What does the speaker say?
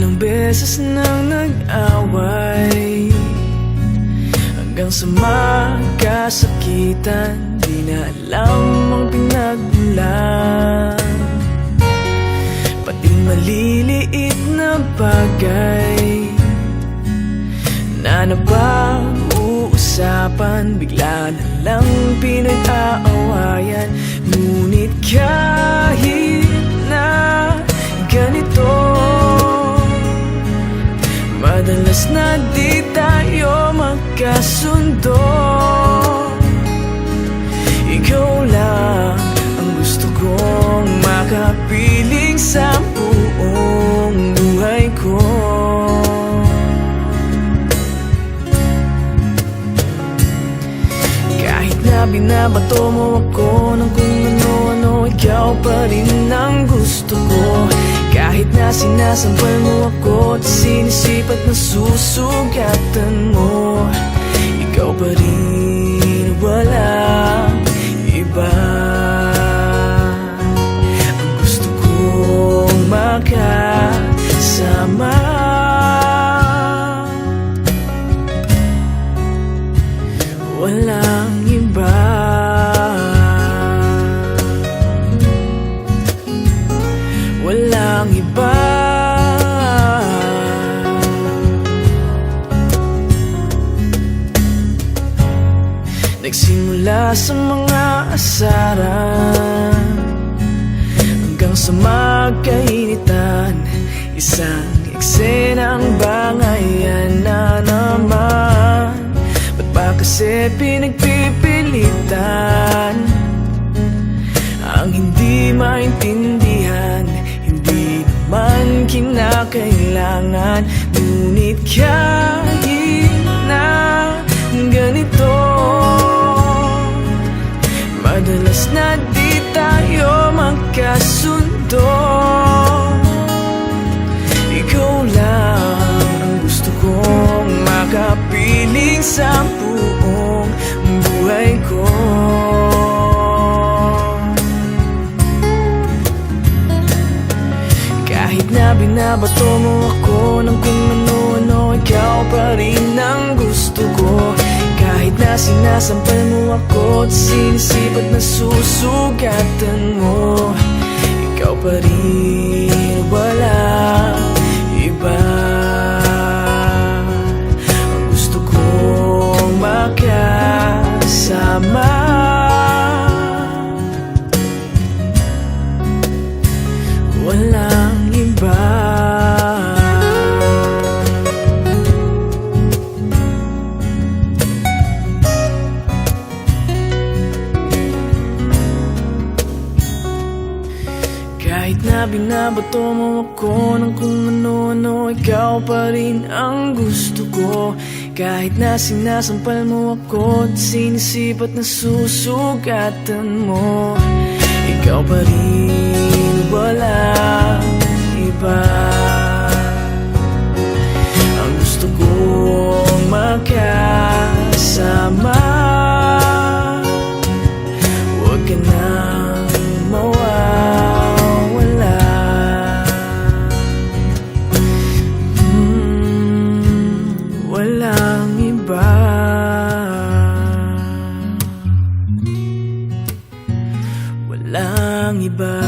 Ilang beses nang nag-away, hanggang sa magkasakitan. Di na alam ang pinagmulan, pati maliliit na bagay na napag-uusapan, bigla na lang pinag-aawayan. Ngunit kahit na ganito, madalas na di tayo magkasundo. Ikaw lang ang gusto kong makapiling sa buong buhay ko. Kahit na binabato mo ako ng kung ano-ano, ikaw pa rin ang gusto ko. Kahit na sinasampal mo ako at sinisipat na susugatan mo, ikaw pa rin, walang iba. Ang gusto kong makasama, walang iba. Walang iba. Nagsimula sa mga asaran hanggang sa magkainitan, isang eksenang bangayan na naman. Ba't ba kasi pinagpipilitan ang hindi maintindihan? Hindi naman kinakailangan. Ngunit kahit na ganito, madalas na di tayo magkasundo. Ikaw lang ang gusto kong makapiling sa buong buhay ko. Kahit na binabato mo ako ng kung ano-ano, ikaw pa rin ang gusto ko. Kahit na sinasampal mo ako at sinisipat na susugatan mo, ikaw pa rin, walang iba. Ang gusto kong makasama, walang iba. Kahit na binabato mo ako ng kung ano-ano, ikaw pa rin ang gusto ko. Kahit na sinasampal mo ako at sinisipat na susugatan mo, ikaw pa rin, walang iba. Ang gusto kong makasama, huwag ka nang mawawala. Walang iba. Walang iba.